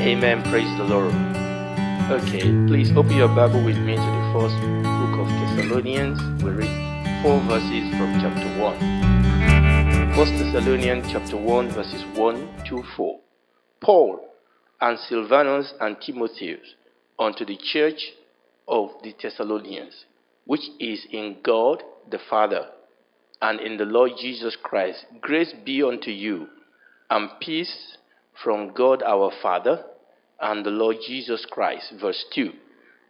Amen. Praise the Lord. Okay, please open your Bible with me to the first book of Thessalonians. We read 4 verses from chapter 1. 1 Thessalonians chapter 1 verses 1 to 4. Paul and Silvanus and Timotheus unto the church of the Thessalonians, which is in God the Father and in the Lord Jesus Christ, grace be unto you and peace from God our Father and the Lord Jesus Christ. Verse 2.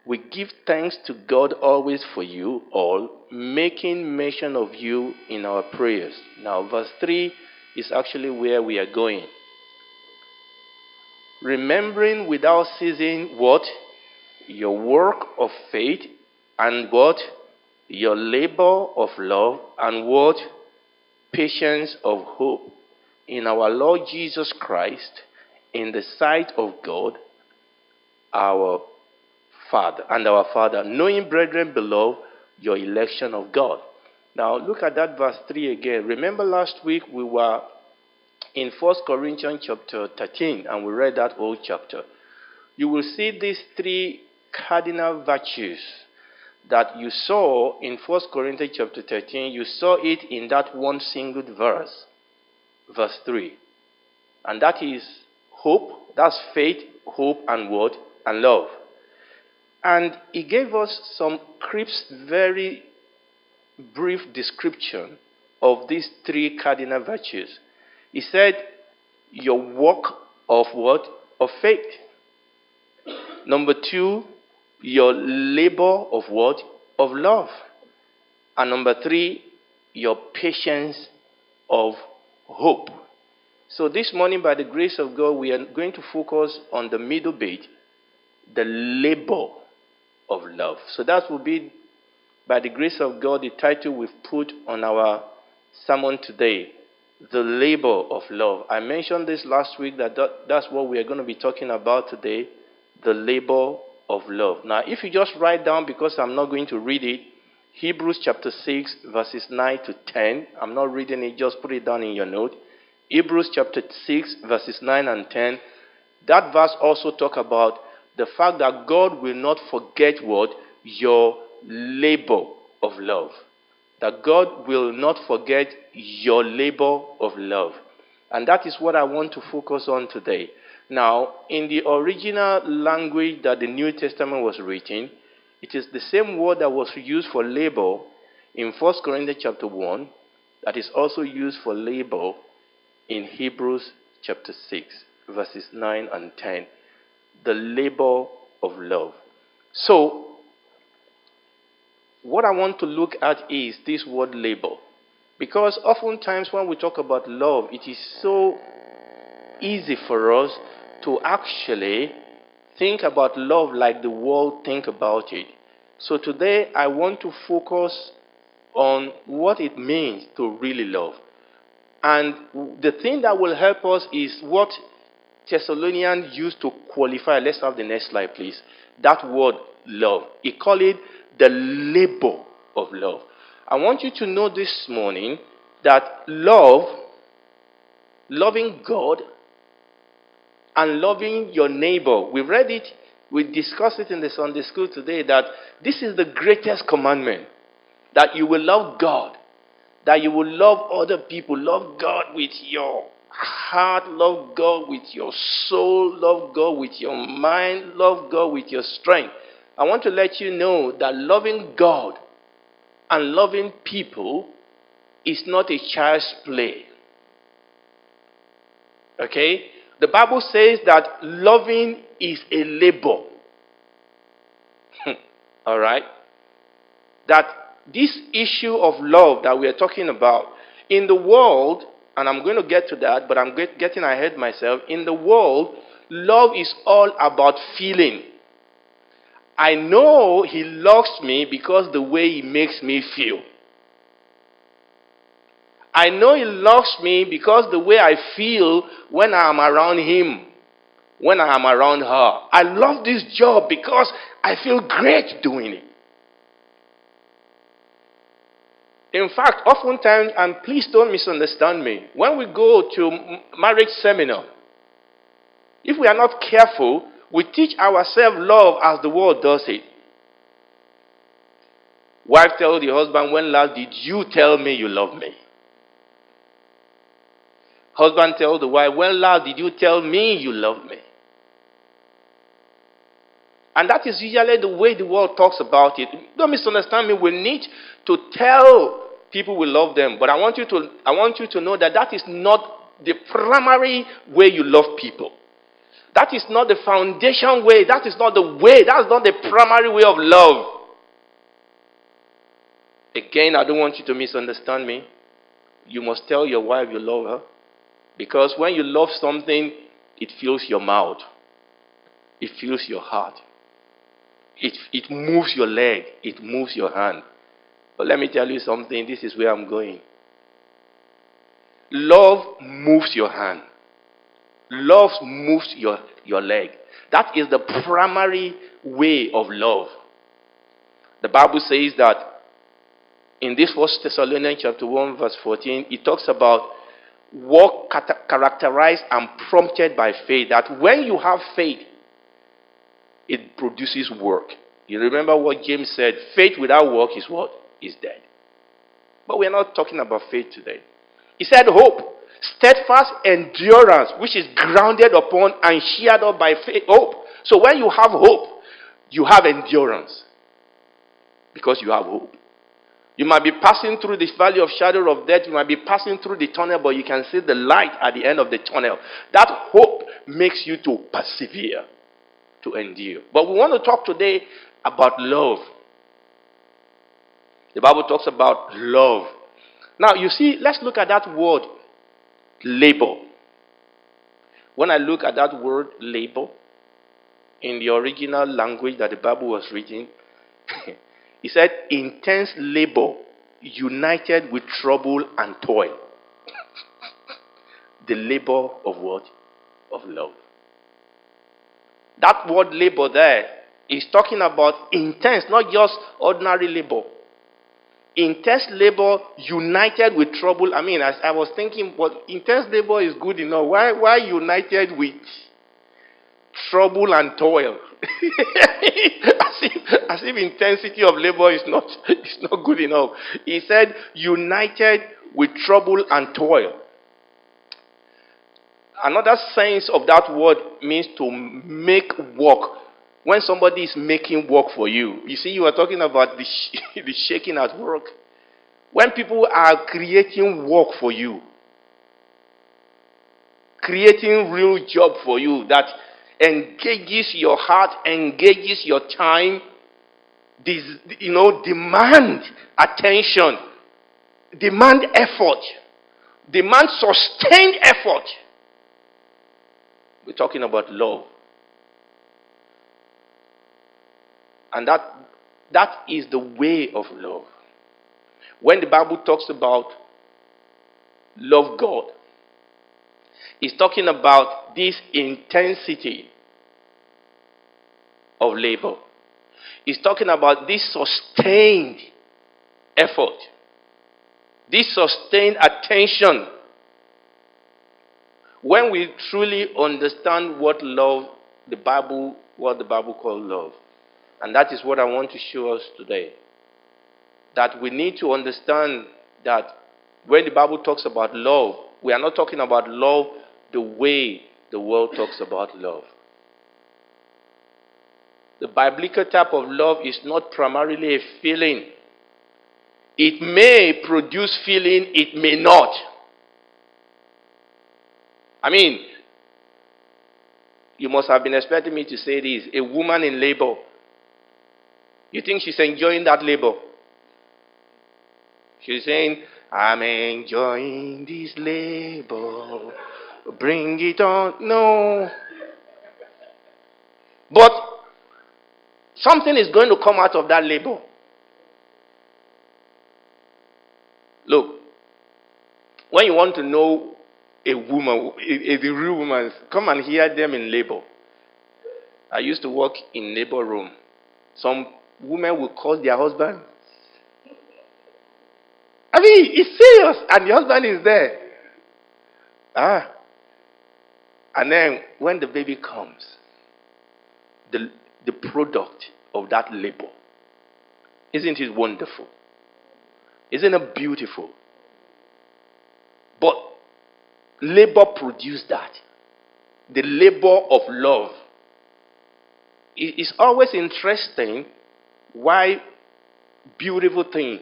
We give thanks to God always for you all, making mention of you in our prayers. Now, verse 3 is actually where we are going. Remembering without ceasing what? Your work of faith and what? Your labor of love and what? Patience of hope in our Lord Jesus Christ, in the sight of God, our Father, and our Father, knowing, brethren, beloved, your election of God. Now, look at that verse 3 again. Remember last week we were in 1 Corinthians chapter 13, and we read that whole chapter. You will see these 3 cardinal virtues that you saw in 1 Corinthians chapter 13. You saw it in that one single verse. Verse 3. And that is hope, that's faith, hope, and what? And love. And he gave us some crisp, very brief description of these 3 cardinal virtues. He said, your work of what? Of faith. Number 2, your labor of what? Of love. And number 3, your patience of hope. So this morning, by the grace of God, we are going to focus on the middle bit, the labor of love. So that will be, by the grace of God, the title we've put on our sermon today, the labor of love. I mentioned this last week that's what we are going to be talking about today, the labor of love. Now, if you just write down, because I'm not going to read it, Hebrews chapter 6, verses 9 to 10. I'm not reading it, just put it down in your note. Hebrews chapter 6, verses 9 and 10. That verse also talk about the fact that God will not forget what? Your labor of love. That God will not forget your labor of love. And that is what I want to focus on today. Now, in the original language that the New Testament was written, it is the same word that was used for labor in 1 Corinthians chapter 1 that is also used for labor in Hebrews chapter 6, verses 9 and 10. The labor of love. So, what I want to look at is this word labor. Because oftentimes when we talk about love, it is so easy for us to actually think about love like the world think about it. So today I want to focus on what it means to really love. And the thing that will help us is what Thessalonians used to qualify. Let's have the next slide, please. That word love. He called it the labor of love. I want you to know this morning that love, loving God, and loving your neighbor. We read it, we discussed it in the Sunday school today, that this is the greatest commandment. That you will love God. That you will love other people. Love God with your heart. Love God with your soul. Love God with your mind. Love God with your strength. I want to let you know that loving God and loving people is not a child's play. Okay? The Bible says that loving is a labor. Alright? That this issue of love that we are talking about, in the world, and I'm going to get to that, but I'm getting ahead myself. In the world, love is all about feeling. I know he loves me because the way he makes me feel. I know he loves me because the way I feel when I am around him, when I am around her. I love this job because I feel great doing it. In fact, oftentimes, and please don't misunderstand me, when we go to marriage seminar, If we are not careful, we teach ourselves love as the world does it. Wife tells the husband, when last did you tell me you love me? Husband tells the wife, when last did you tell me you love me? And that is usually the way the world talks about it. Don't misunderstand me. We need to tell people we love them. But I want you to know that that is not the primary way you love people. That is not the foundation way. That is not the way. That is not the primary way of love. Again, I don't want you to misunderstand me. You must tell your wife you love her. Because when you love something, it fills your mouth. It fills your heart. It moves your leg. It moves your hand. But let me tell you something. This is where I'm going. Love moves your hand. Love moves your leg. That is the primary way of love. The Bible says that in this 1 Thessalonians chapter 1 verse 14, it talks about work characterized and prompted by faith. That when you have faith, it produces work. You remember what James said, faith without work is what? Is dead. But we're not talking about faith today. He said hope, steadfast endurance, which is grounded upon and shared up by faith. Hope. So when you have hope, you have endurance. Because you have hope. You might be passing through this valley of shadow of death. You might be passing through the tunnel, but you can see the light at the end of the tunnel. That hope makes you to persevere, to endure. But we want to talk today about love. The Bible talks about love. Now, you see, let's look at that word, labor. When I look at that word, labor, in the original language that the Bible was written, he said, intense labor united with trouble and toil. The labor of what? Of love. That word labor there is talking about intense, not just ordinary labor. Intense labor united with trouble. I mean, I was thinking, well, intense labor is good enough. Why united with trouble and toil? as if intensity of labor is not good enough. He said, united with trouble and toil. Another sense of that word means to make work. When somebody is making work for you. You see, you were talking about the shaking at work. When people are creating work for you, creating real job for you that engages your heart, engages your time, demand attention, demand effort, demand sustained effort. We're talking about love. And that is the way of love. When the Bible talks about love God, it's talking about this intensity of labor. It's talking about this sustained effort, this sustained attention. When we truly understand what the Bible calls love, and that is what I want to show us today, that we need to understand that when the Bible talks about love, we are not talking about love the way the world talks about love. The biblical type of love is not primarily a feeling. It may produce feeling, it may not. I mean, you must have been expecting me to say this. A woman in labor, you think she's enjoying that labor? She's saying, I'm enjoying this labor. Bring it on. No. But something is going to come out of that labor. Look, when you want to know a woman, a real woman, come and hear them in labor. I used to work in labor room. Some women will call their husband. I mean, it's serious, and the husband is there. And then when the baby comes, the, the product of that labor, isn't it wonderful? Isn't it beautiful? But labor produced that. The labor of love. It's always interesting why beautiful things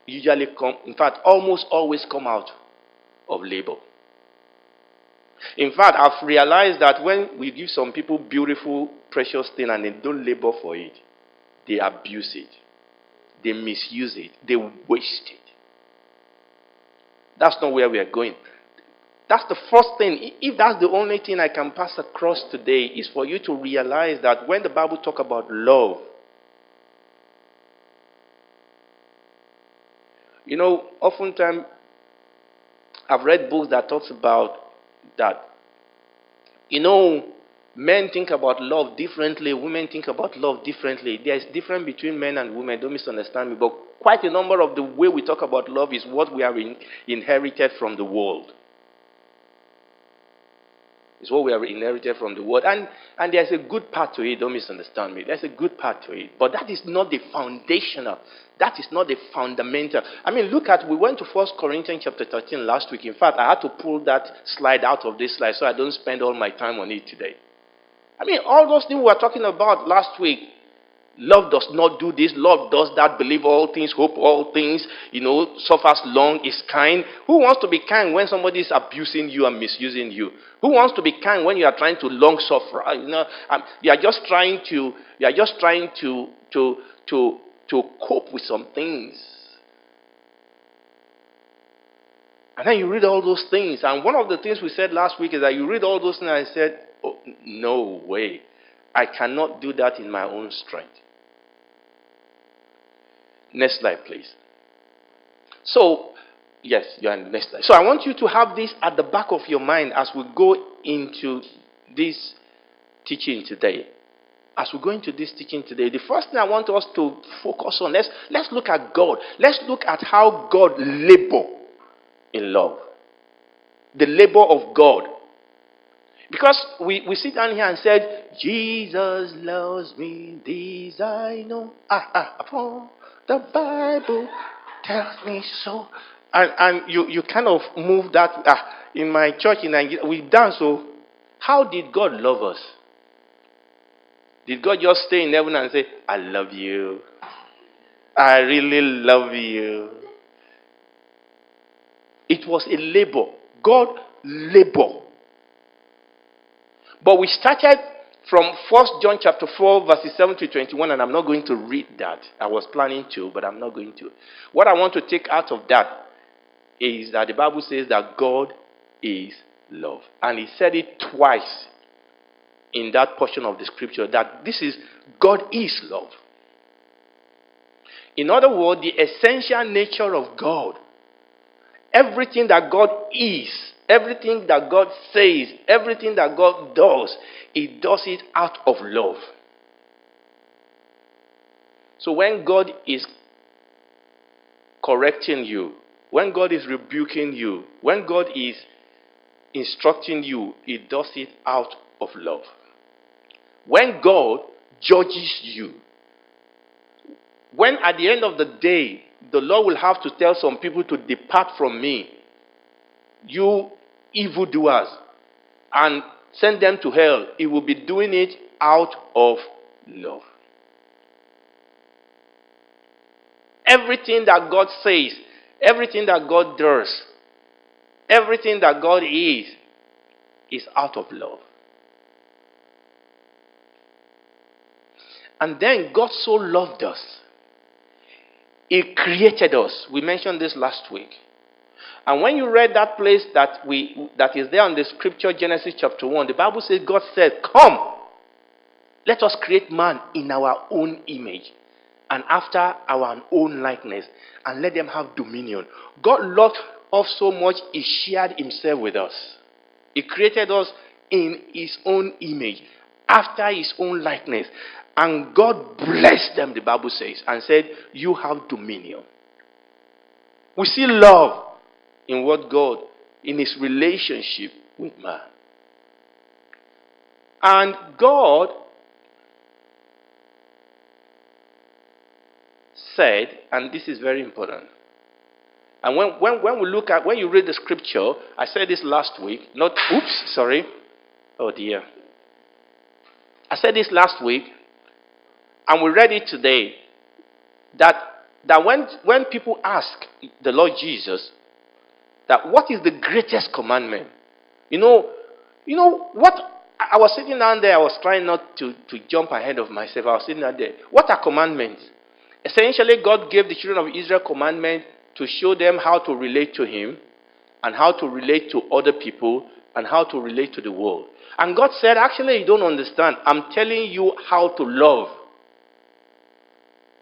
usually come, in fact, almost always come out of labor. In fact, I've realized that when we give some people beautiful, precious things and they don't labor for it, they abuse it, they misuse it, they waste it. That's not where we are going. That's the first thing. If that's the only thing I can pass across today, is for you to realize that when the Bible talks about love, you know, oftentimes I've read books that talks about that. You know, men think about love differently, women think about love differently. There's difference between men and women, don't misunderstand me, but quite a number of the way we talk about love is what we have inherited from the world. It's what we have inherited from the world. And there's a good part to it, don't misunderstand me. There's a good part to it. But that is not the foundational. That is not the fundamental. I mean, look at, we went to 1 Corinthians chapter 13 last week. In fact, I had to pull that slide out of this slide so I don't spend all my time on it today. I mean, all those things we were talking about last week. Love does not do this. Love does that. Believe all things, hope all things. You know, suffers long, is kind. Who wants to be kind when somebody is abusing you and misusing you? Who wants to be kind when you are trying to long suffer? You know, you are just trying to cope with some things. And then you read all those things. And one of the things we said last week is that you read all those things and I said, oh, no way. I cannot do that in my own strength. Next slide, please. So, yes, you're on the next slide. So I want you to have this at the back of your mind as we go into this teaching today. As we go into this teaching today, the first thing I want us to focus on, let's look at God. Let's look at how God labor in love. The labor of God. Because we sit down here and said, Jesus loves me, this I know. The Bible tells me so. And you kind of move that. In my church in Nigeria, we dance. So, how did God love us? Did God just stay in heaven and say, I love you? I really love you. It was a labor. God labor. But we started from 1 John chapter 4, verses 7 to 21, and I'm not going to read that. I was planning to, but I'm not going to. What I want to take out of that is that the Bible says that God is love. And he said it twice in that portion of the scripture, that this is, God is love. In other words, the essential nature of God, everything that God is, everything that God says, everything that God does, he does it out of love. So when God is correcting you, when God is rebuking you, when God is instructing you, he does it out of love. When God judges you, when at the end of the day, the Lord will have to tell some people to depart from me, you evildoers, and send them to hell, he will be doing it out of love. Everything that God says, everything that God does, everything that God is out of love. And then God so loved us, he created us. We mentioned this last week. And when you read that place that is there on the scripture, Genesis chapter 1, the Bible says God said, come, let us create man in our own image and after our own likeness, and let them have dominion. God loved us so much, he shared himself with us. He created us in his own image, after his own likeness. And God blessed them, the Bible says, and said, you have dominion. We see love in what God, in his relationship with man. And God said, and this is very important. And when we look at, when you read the scripture, I said this last week, oh dear. I said this last week, and we read it today, that when people ask the Lord Jesus, that what is the greatest commandment? You know what, I was sitting down there, I was trying not to jump ahead of myself. I was sitting down there. What are commandments? Essentially, God gave the children of Israel commandments to show them how to relate to Him, and how to relate to other people, and how to relate to the world. And God said, actually, you don't understand. I'm telling you how to love.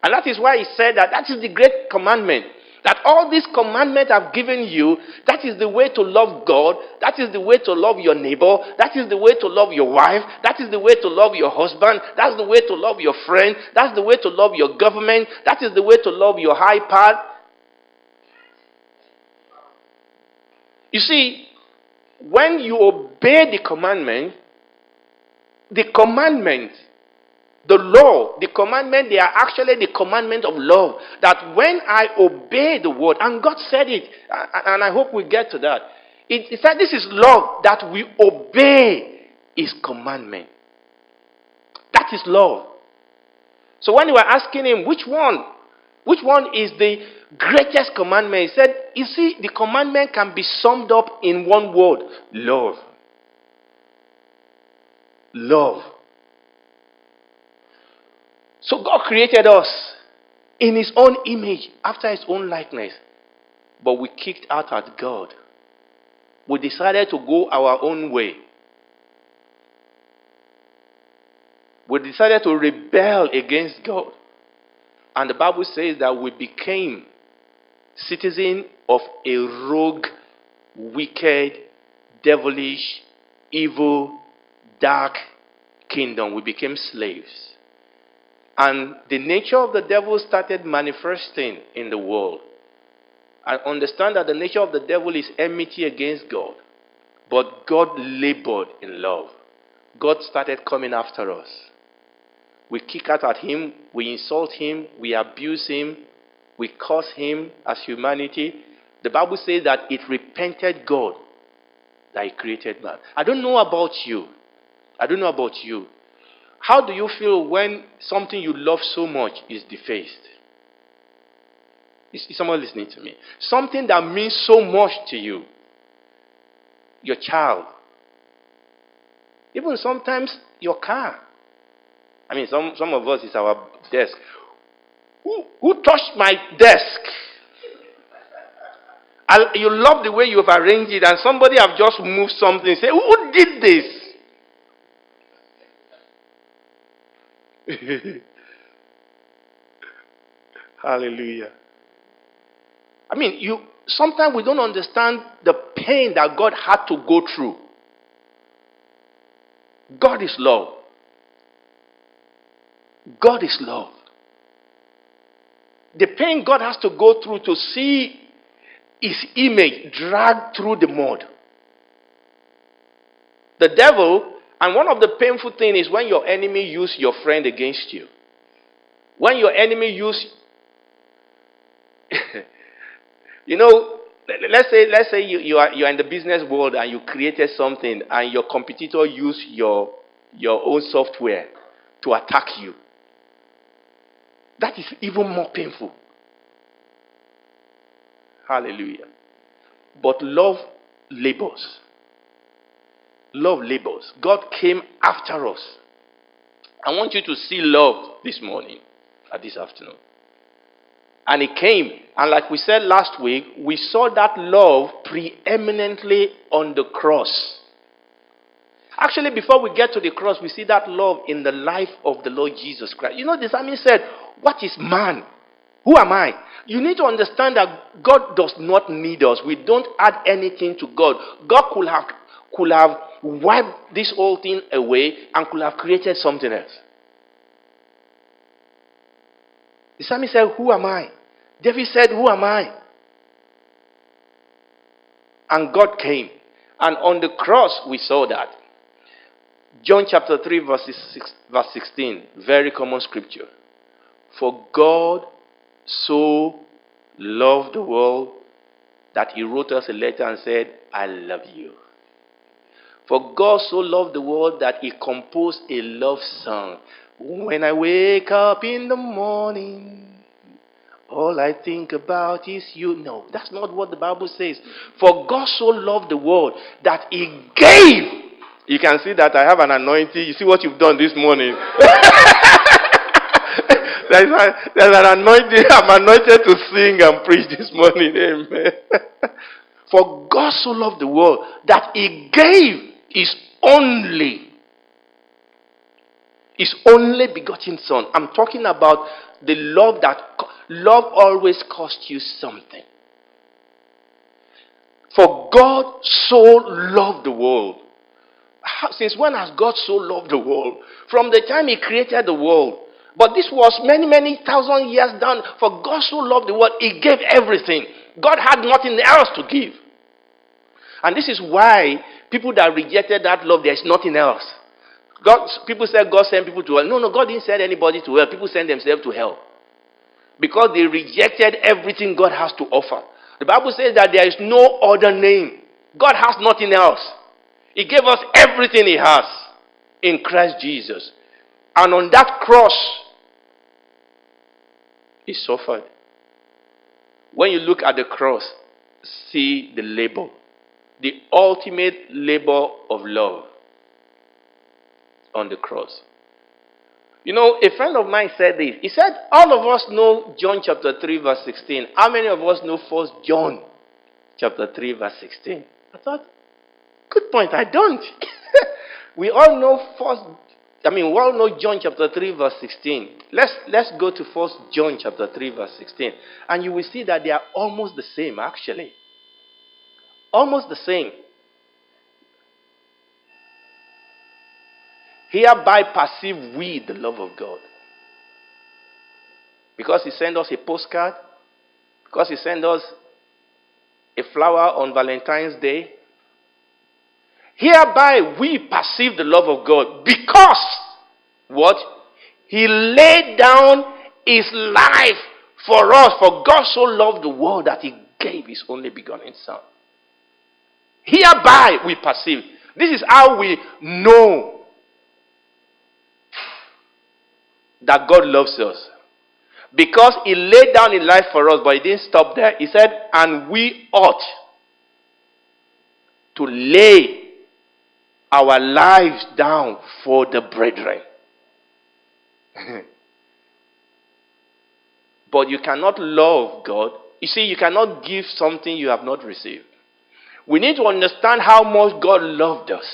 And that is why He said that is the great commandment. That all these commandments I've given you, that is the way to love God. That is the way to love your neighbor. That is the way to love your wife. That is the way to love your husband. That's the way to love your friend. That's the way to love your government. That is the way to love your high part. You see, when you obey the commandment, the law, the commandment, they are actually the commandment of love. That when I obey the word, and God said it, and I hope we get to that. It said this is love, that we obey His commandment. That is love. So when you were asking Him, which one is the greatest commandment? He said, you see, the commandment can be summed up in one word: love. Love. So God created us in His own image, after His own likeness. But we kicked out at God. We decided to go our own way. We decided to rebel against God. And the Bible says that we became citizens of a rogue, wicked, devilish, evil, dark kingdom. We became slaves. And the nature of the devil started manifesting in the world. I understand that the nature of the devil is enmity against God. But God labored in love. God started coming after us. We kick out at Him, we insult Him, we abuse Him, we curse Him as humanity. The Bible says that it repented God that He created man. I don't know about you. How do you feel when something you love so much is defaced? Is someone listening to me? Something that means so much to you. Your child. Even sometimes your car. I mean, some of us, it's our desk. Who touched my desk? You love the way you have arranged it, and somebody have just moved something. Say, who did this? Hallelujah. I mean, sometimes we don't understand the pain that God had to go through. God is love. God is love. The pain God has to go through to see His image dragged through the mud. The devil, and one of the painful things is when your enemy use your friend against you. When your enemy use, let's say you are in the business world and you created something and your competitor use your own software to attack you. That is even more painful. Hallelujah. But love labors. Love labors. God came after us. I want you to see love this morning, this afternoon. And He came. And like we said last week, we saw that love preeminently on the cross. Actually, before we get to the cross, we see that love in the life of the Lord Jesus Christ. The psalmist said, what is man? Who am I? You need to understand that God does not need us. We don't add anything to God. God could have wiped this whole thing away and could have created something else. The psalmist said, who am I? David said, who am I? And God came. And on the cross, we saw that. John chapter 3, verse 16. Very common scripture. For God so loved the world that he wrote us a letter and said, I love you. For God so loved the world that he composed a love song. When I wake up in the morning, all I think about is you. No, that's not what the Bible says. For God so loved the world that he gave. You can see that I have an anointing. You see what you've done this morning. There's an anointing. I'm anointed to sing and preach this morning. Amen. For God so loved the world that he gave his only begotten son. I'm talking about the love that love always costs you something. For God so loved the world. Since when has God so loved the world? From the time he created the world. But this was many, many thousand years down. For God so loved the world, he gave everything. God had nothing else to give. And this is why people that rejected that love, there's nothing else. People said God sent people to hell. No, God didn't send anybody to hell. People sent themselves to hell. Because they rejected everything God has to offer. The Bible says that there is no other name. God has nothing else. He gave us everything he has in Christ Jesus. And on that cross, he suffered. When you look at the cross, see the labor. The ultimate labor of love on the cross. You know, a friend of mine said this. He said, all of us know John chapter 3 verse 16. How many of us know 1 John chapter 3 verse 16? I thought, good point, I don't. We all know we all know John chapter 3 verse 16. Let's go to 1 John chapter 3 verse 16. And you will see that they are almost the same actually. Almost the same. Hereby perceive we the love of God. Because he sent us a postcard. Because he sent us a flower on Valentine's Day. Hereby we perceive the love of God. Because, what? He laid down his life for us. For God so loved the world that he gave his only begotten son. Hereby we perceive. This is how we know that God loves us. Because he laid down his life for us, but he didn't stop there. He said, and we ought to lay our lives down for the brethren. But you cannot love God. You see, you cannot give something you have not received. We need to understand how much God loved us.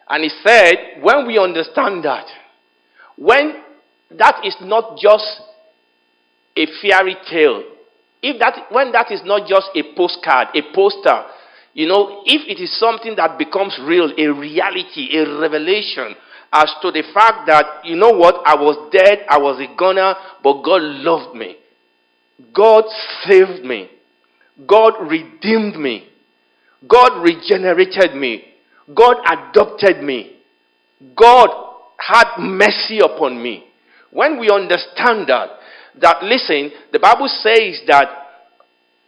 And he said, when we understand that, when that is not just a fairy tale, when that is not just a postcard, a poster, if it is something that becomes real, a reality, a revelation, as to the fact that, you know what, I was dead, I was a goner, but God loved me. God saved me. God redeemed me. God regenerated me. God adopted me. God had mercy upon me. When we understand that listen, the Bible says that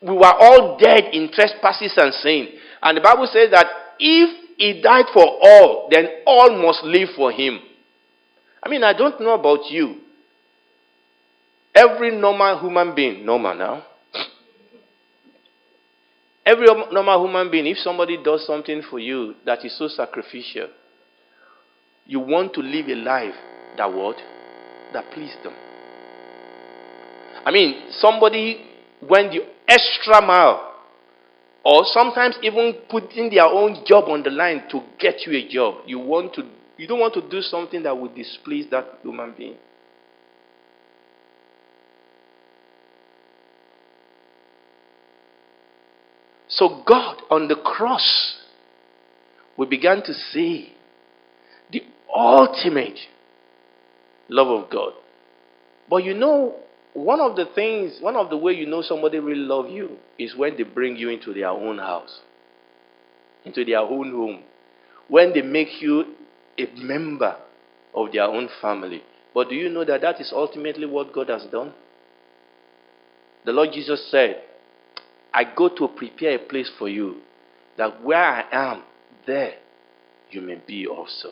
we were all dead in trespasses and sin. And the Bible says that if he died for all, then all must live for him. I don't know about you. Every normal human being, normal now. Every normal human being, if somebody does something for you that is so sacrificial, you want to live a life that pleased them. Somebody went the extra mile, or sometimes even putting their own job on the line to get you a job. You don't want to do something that would displease that human being. So God, on the cross, we began to see the ultimate love of God. But one of the way you know somebody really loves you is when they bring you into their own house, into their own home. when they make you a member of their own family. But do you know that that is ultimately what God has done? The Lord Jesus said, I go to prepare a place for you, that where I am, there you may be also.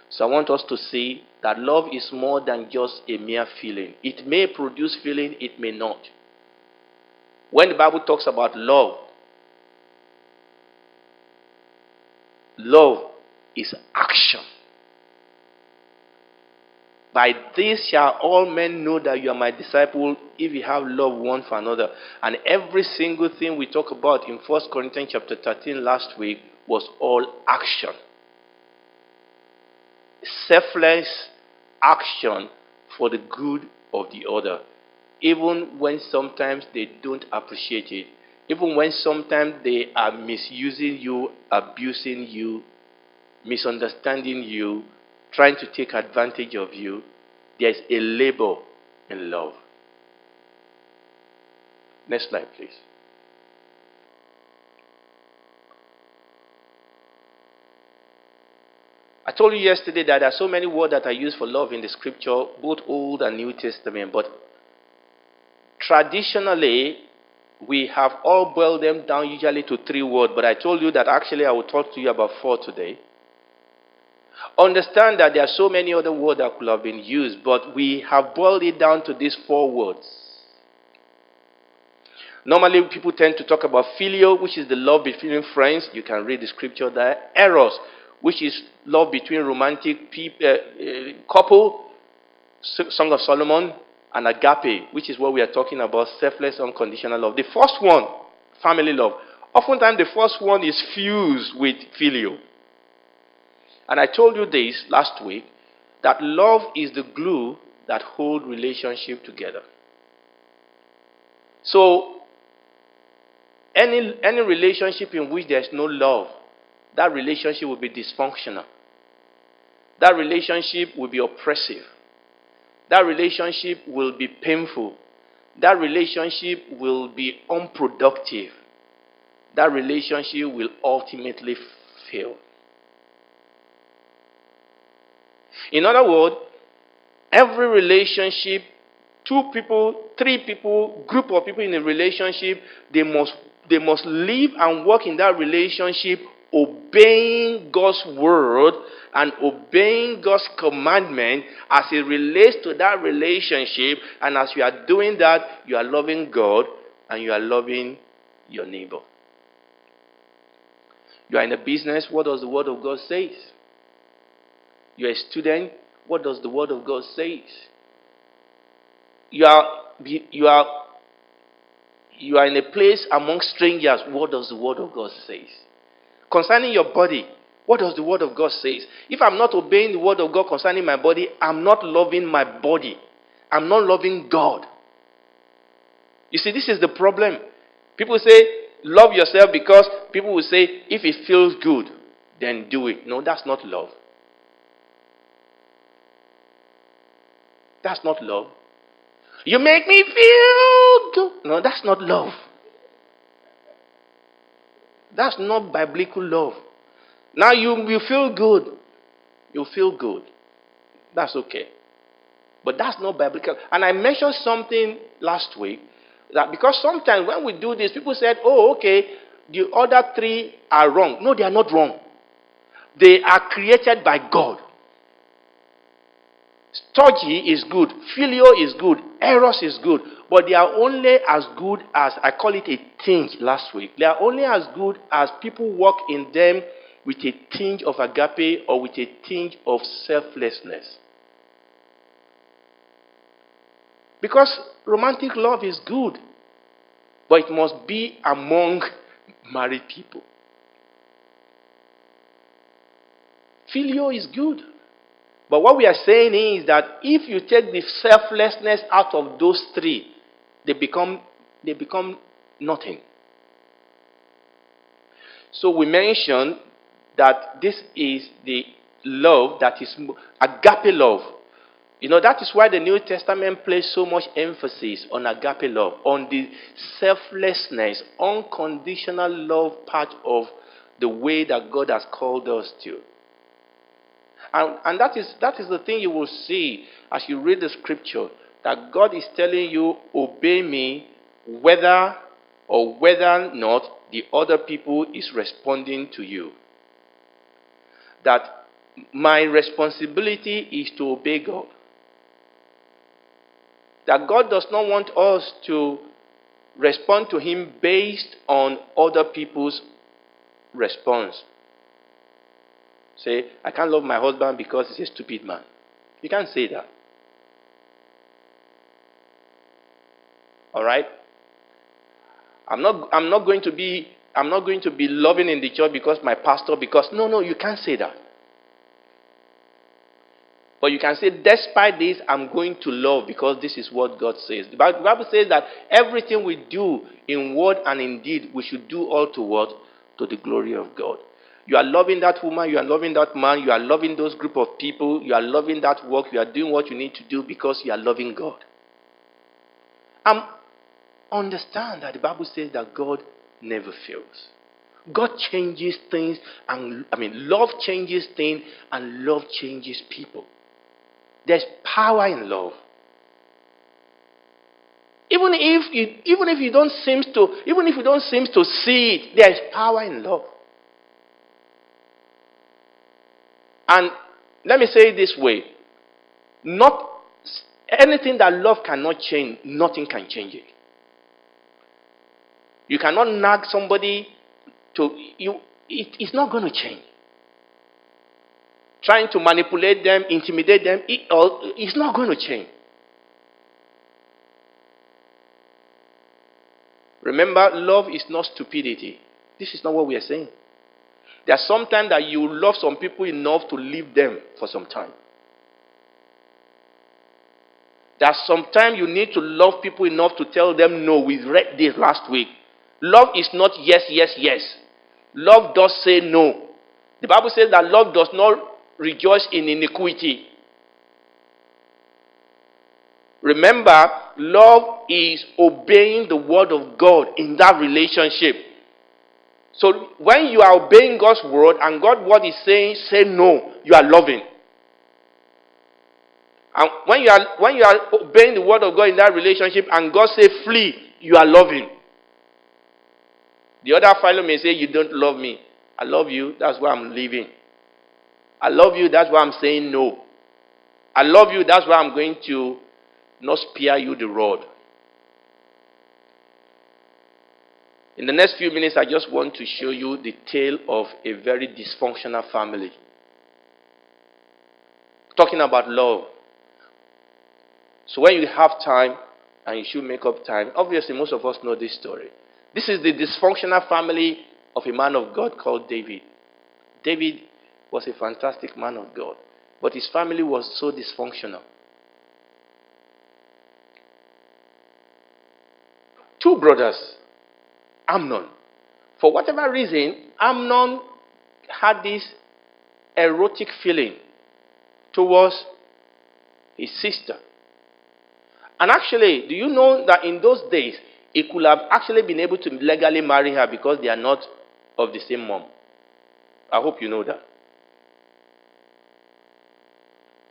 So I want us to see that love is more than just a mere feeling. It may produce feeling, it may not. When the Bible talks about love, love is action. By this shall all men know that you are my disciple, if you have love one for another. And every single thing we talk about in 1 Corinthians chapter 13 last week was all action. Selfless action for the good of the other. Even when sometimes they don't appreciate it. Even when sometimes they are misusing you, abusing you, misunderstanding you, trying to take advantage of you, there's a labor in love. Next slide, please. I told you yesterday that there are so many words that are used for love in the scripture, both Old and New Testament, but traditionally, we have all boiled them down usually to 3 words, but I told you that actually I will talk to you about 4 today. Understand that there are so many other words that could have been used, but we have boiled it down to these 4 words. Normally, people tend to talk about filial, which is the love between friends. You can read the scripture there. Eros, which is love between romantic couple, Song of Solomon, and agape, which is what we are talking about, selfless, unconditional love. The first one, family love. Oftentimes, the first one is fused with filial. And I told you this last week, that love is the glue that holds relationship together. So, any relationship in which there is no love, that relationship will be dysfunctional. That relationship will be oppressive. That relationship will be painful. That relationship will be unproductive. That relationship will ultimately fail. In other words, every relationship, 2 people, 3 people, group of people in a relationship, they must live and work in that relationship obeying God's word and obeying God's commandment as it relates to that relationship. And as you are doing that, you are loving God and you are loving your neighbor. You are in a business, what does the word of God say? You are a student, what does the word of God say? You are in a place among strangers, what does the word of God say? Concerning your body, what does the word of God say? If I'm not obeying the word of God concerning my body, I'm not loving my body. I'm not loving God. You see, this is the problem. People say, love yourself, because people will say, if it feels good, then do it. No, that's not love. That's not love. You make me feel good. No, that's not love. That's not biblical love. Now you feel good. You feel good. That's okay. But that's not biblical. And I mentioned something last week, that because sometimes when we do this, people said, oh, okay, the other 3 are wrong. No, they are not wrong. They are created by God. Storge is good. Filio is good. Eros is good. But they are only as good as, I call it a tinge last week. They are only as good as people walk in them with a tinge of agape or with a tinge of selflessness. Because romantic love is good. But it must be among married people. Filio is good. But what we are saying is that if you take the selflessness out of those 3, they become nothing. So we mentioned that this is the love that is agape love. You know, that is why the New Testament places so much emphasis on agape love, on the selflessness, unconditional love part of the way that God has called us to. And that is the thing you will see as you read the scripture, that God is telling you, obey me, whether or not the other people is responding to you. That my responsibility is to obey God. That God does not want us to respond to him based on other people's response. Say, I can't love my husband because he's a stupid man. You can't say that. All right? I'm not going to be loving in the church because my pastor, because no, you can't say that. But you can say, despite this, I'm going to love because this is what God says. The Bible says that everything we do in word and in deed, we should do all to what? To the glory of God. You are loving that woman, you are loving that man, you are loving those group of people, you are loving that work, you are doing what you need to do because you are loving God. Understand that the Bible says that God never fails. God changes things, love changes things, and love changes people. There's power in love. Even if you don't seem to see it, there's power in love. And let me say it this way: not anything that love cannot change, nothing can change it. You cannot nag somebody to you; it's not going to change. Trying to manipulate them, intimidate them, it's not going to change. Remember, love is not stupidity. This is not what we are saying. There are sometimes that you love some people enough to leave them for some time. There are sometimes you need to love people enough to tell them no. We read this last week. Love is not yes, yes, yes. Love does say no. The Bible says that love does not rejoice in iniquity. Remember, love is obeying the word of God in that relationship. So when you are obeying God's word and God's word is saying, say no, you are loving. And when you are obeying the word of God in that relationship and God says flee, you are loving. The other fellow may say, you don't love me. I love you, that's why I'm leaving. I love you, that's why I'm saying no. I love you, that's why I'm going to not spare you the rod. In the next few minutes, I just want to show you the tale of a very dysfunctional family. Talking about love. So when you have time, and you should make up time, obviously most of us know this story. This is the dysfunctional family of a man of God called David. David was a fantastic man of God, but his family was so dysfunctional. Two brothers, Amnon. For whatever reason, Amnon had this erotic feeling towards his sister. And actually, do you know that in those days, he could have actually been able to legally marry her because they are not of the same mom. I hope you know that.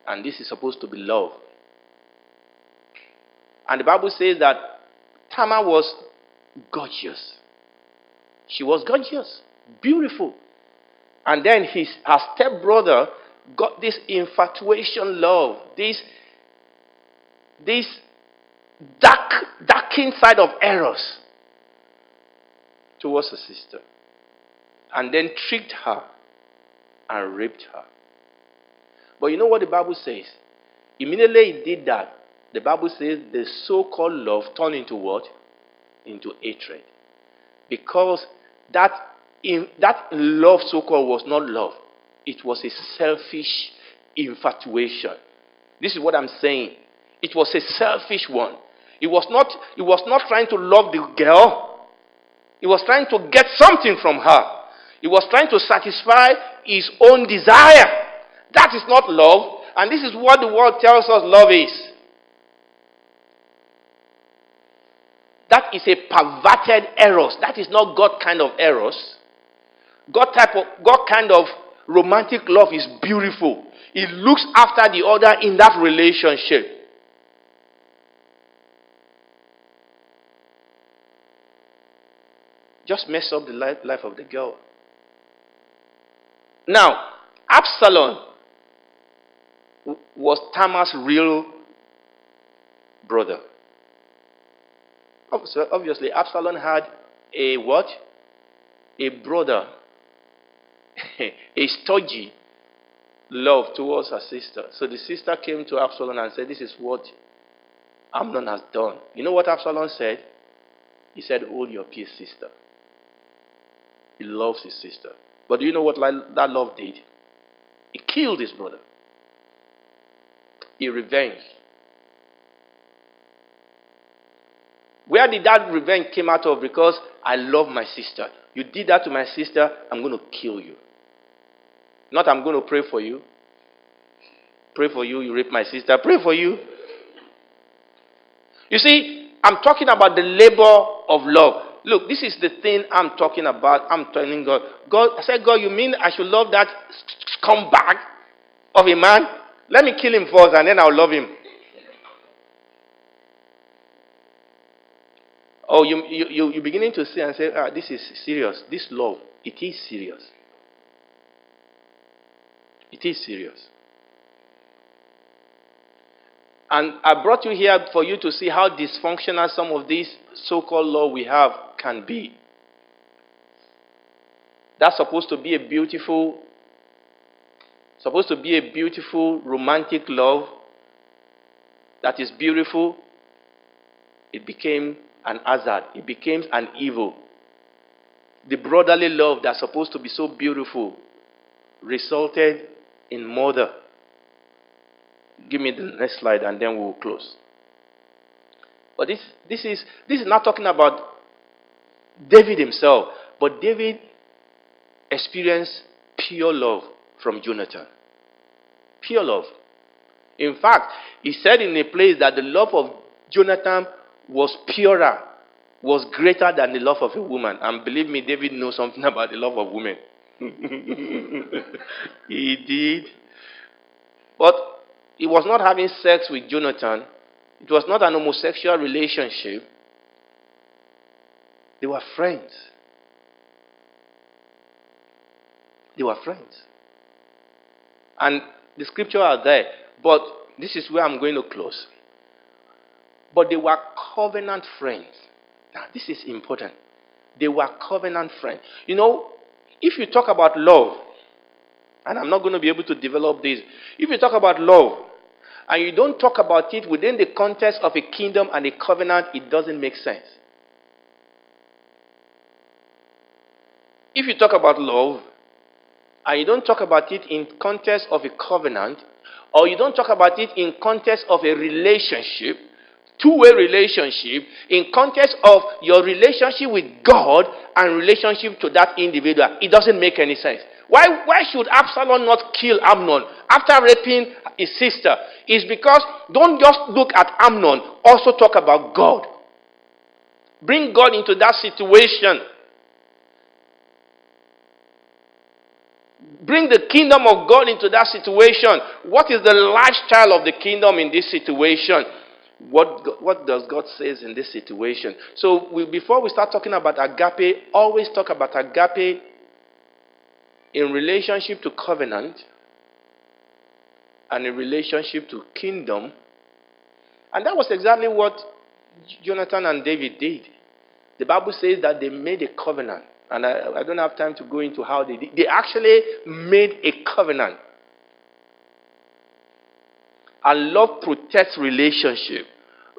And this is supposed to be love. And the Bible says that Tamar was gorgeous. She was gorgeous, beautiful. And then her stepbrother got this infatuation love, this darkened side of eros towards her sister. And then tricked her and raped her. But you know what the Bible says? Immediately he did that, the Bible says the so-called love turned into what? Into hatred. Because that love so-called was not love. It was a selfish infatuation. This is what I'm saying. It was a selfish one. He was not trying to love the girl. He was trying to get something from her. He was trying to satisfy his own desire. That is not love. And this is what the world tells us love is. That is a perverted eros. That is not God kind of eros. God kind of romantic love is beautiful. It looks after the other in that relationship. Just mess up the life of the girl. Now, Absalom was Tamar's real brother. Obviously, Absalom had a what? A brother, a stodgy love towards her sister. So the sister came to Absalom and said, this is what Amnon has done. You know what Absalom said? He said, hold your peace, sister. He loves his sister. But do you know what that love did? He killed his brother. He revenged. Where did that revenge came out of? Because I love my sister. You did that to my sister, I'm going to kill you. Not I'm going to pray for you. Pray for you, you rape my sister. Pray for you. You see, I'm talking about the labor of love. Look, this is the thing I'm talking about. I'm telling God. I said, God, you mean I should love that scumbag of a man? Let me kill him first and then I'll love him. Oh, you're beginning to see and say, this is serious. This love, it is serious. It is serious. And I brought you here for you to see how dysfunctional some of these so-called love we have can be. That's supposed to be a beautiful romantic love that is beautiful. It became an hazard. It became an evil. The brotherly love that's supposed to be so beautiful resulted in murder. Give me the next slide and then we'll close. But this is not talking about David himself, but David experienced pure love from Jonathan. Pure love. In fact, he said in a place that the love of Jonathan was purer, was greater than the love of a woman. And believe me, David knows something about the love of women. He did. But he was not having sex with Jonathan. It was not an homosexual relationship. They were friends. They were friends. And the scriptures are there. But this is where I'm going to close. But they were covenant friends. Now, this is important. They were covenant friends. You know, if you talk about love, and I'm not going to be able to develop this. If you talk about love, and you don't talk about it within the context of a kingdom and a covenant, it doesn't make sense. If you talk about love, and you don't talk about it in context of a covenant, or you don't talk about it in context of a relationship, two-way relationship, in context of your relationship with God and relationship to that individual, it doesn't make any sense. Why should Absalom not kill Amnon after raping his sister? It's because don't just look at Amnon, also talk about God. Bring God into that situation. Bring the kingdom of God into that situation. What is the lifestyle of the kingdom in this situation? What does God say in this situation? So before we start talking about agape, always talk about agape in relationship to covenant and in relationship to kingdom. And that was exactly what Jonathan and David did. The Bible says that they made a covenant. And I don't have time to go into how they did. They actually made a covenant. And love protects relationship.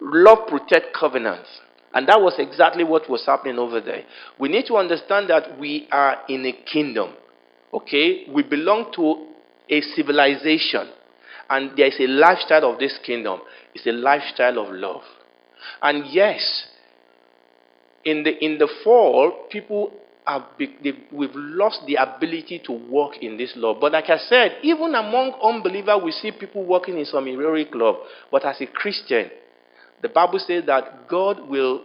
Love protects covenants. And that was exactly what was happening over there. We need to understand that we are in a kingdom. Okay? We belong to a civilization. And there is a lifestyle of this kingdom. It's a lifestyle of love. And yes, in the fall, people we've lost the ability to walk in this love. But like I said, even among unbelievers, we see people walking in some heroic love. But as a Christian, the Bible says that God will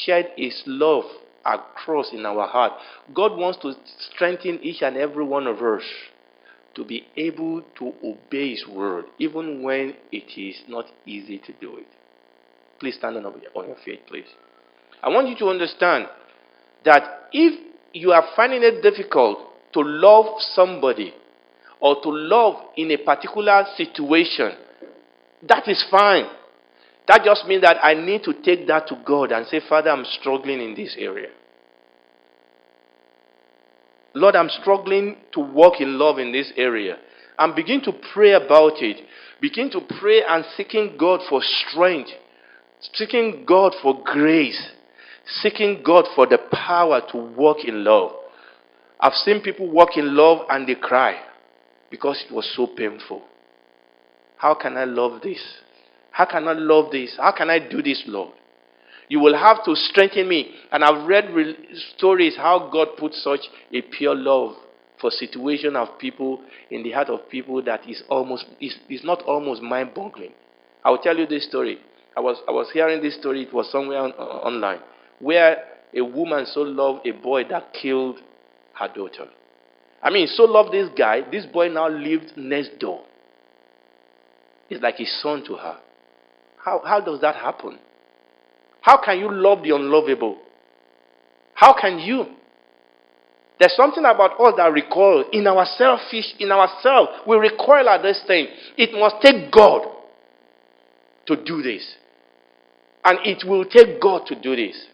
shed his love across in our heart. God wants to strengthen each and every one of us to be able to obey His word, even when it is not easy to do it. Please stand on your feet, please. I want you to understand that if you are finding it difficult to love somebody or to love in a particular situation, that is fine. That just means that I need to take that to God and say, Father, I'm struggling in this area. Lord, I'm struggling to walk in love in this area. And begin to pray about it. Begin to pray and seeking God for strength. Seeking God for grace. Seeking God for the power to walk in love. I've seen people walk in love and they cry because it was so painful. How can I love this? How can I love this? How can I do this, Lord? You will have to strengthen me. And I've read stories how God put such a pure love for situation of people in the heart of people that is not almost mind-boggling. I will tell you this story. I was hearing this story. It was somewhere online where a woman so loved a boy that killed her daughter. I mean, so loved this guy. This boy now lived next door. It's like his son to her. How does that happen? How can you love the unlovable? How can you? There's something about us that recoil in ourselves. We recoil at this thing. It must take God to do this. And it will take God to do this.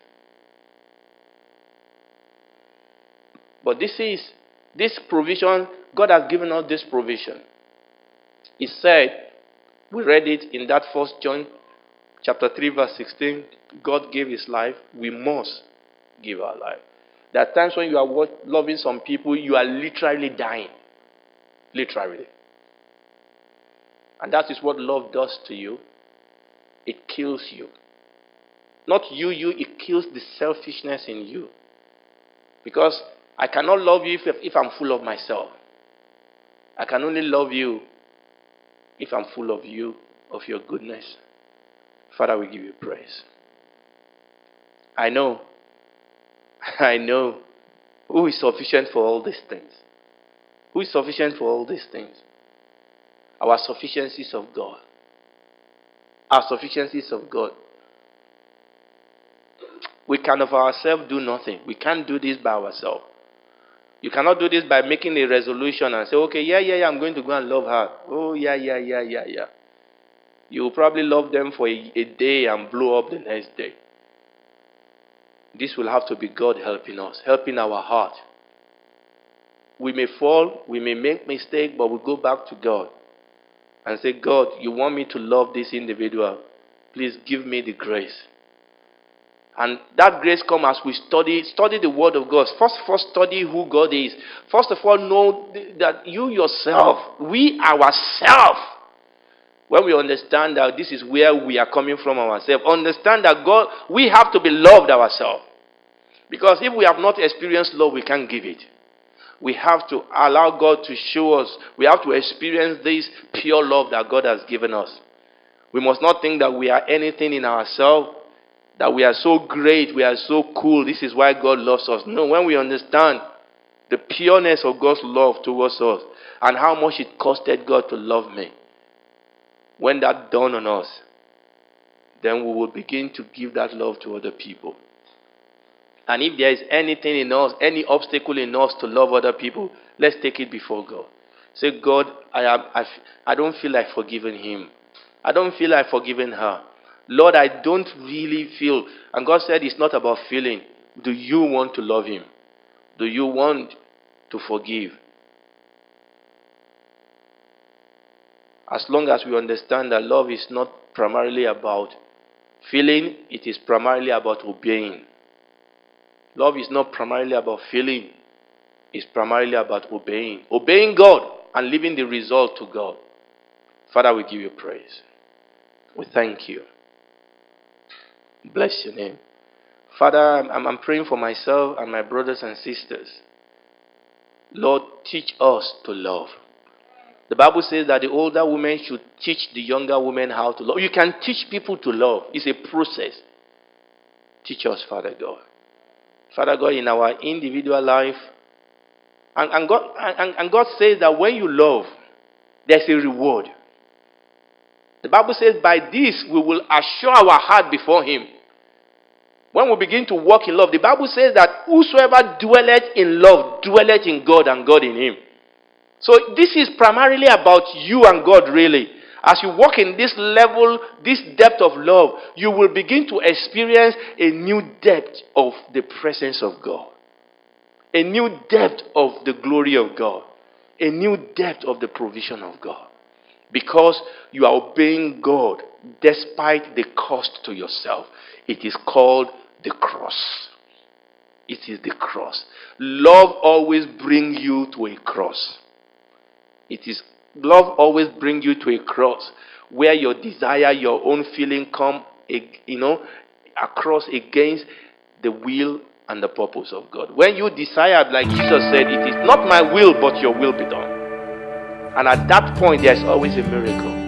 But this provision, God has given us this provision. He said, we read it in that 1 John chapter 3 verse 16, God gave His life, we must give our life. There are times when you are loving some people, you are literally dying. Literally. And that is what love does to you. It kills you. Not you, it kills the selfishness in you. Because I cannot love you if I'm full of myself. I can only love you if I'm full of you, of your goodness. Father, we give you praise. I know who is sufficient for all these things. Who is sufficient for all these things? Our sufficiencies of God. Our sufficiencies of God. We can of ourselves do nothing. We can't do this by ourselves. You cannot do this by making a resolution and say, okay, yeah, I'm going to go and love her. Oh, yeah. You will probably love them for a day and blow up the next day. This will have to be God helping us, helping our heart. We may fall, we may make mistakes, but we go back to God and say, God, you want me to love this individual. Please give me the grace. And that grace comes as we study the word of God. First study who God is. First of all, know that you yourself, we ourselves, when we understand that this is where we are coming from ourselves, understand that God, we have to be loved ourselves. Because if we have not experienced love, we can't give it. We have to allow God to show us. We have to experience this pure love that God has given us. We must not think that we are anything in ourselves, that we are so great, we are so cool, this is why God loves us. No, when we understand the pureness of God's love towards us and how much it costed God to love me, when that dawned on us, then we will begin to give that love to other people. And if there is anything in us, any obstacle in us to love other people, let's take it before God. Say, God, I don't feel like forgiving him. I don't feel like forgiving her. Lord, I don't really feel. And God said it's not about feeling. Do you want to love him? Do you want to forgive? As long as we understand that love is not primarily about feeling, it is primarily about obeying. Love is not primarily about feeling. It's primarily about obeying. Obeying God and leaving the result to God. Father, we give you praise. We thank you. Bless your name. Father, I'm praying for myself and my brothers and sisters. Lord, teach us to love. The Bible says that the older women should teach the younger women how to love. You can teach people to love. It's a process. Teach us, Father God. Father God, in our individual life, and God says that when you love, there's a reward. The Bible says, by this we will assure our heart before Him. When we begin to walk in love, the Bible says that whosoever dwelleth in love dwelleth in God and God in him. So this is primarily about you and God, really. As you walk in this level, this depth of love, you will begin to experience a new depth of the presence of God. A new depth of the glory of God. A new depth of the provision of God. Because you are obeying God despite the cost to yourself. It is called the cross. It is the cross. Love always brings you to a cross. Love always brings you to a cross where your desire, your own feeling come, across against the will and the purpose of God. When you desire, like Jesus said, it is not my will but your will be done. And at that point, there's always a miracle.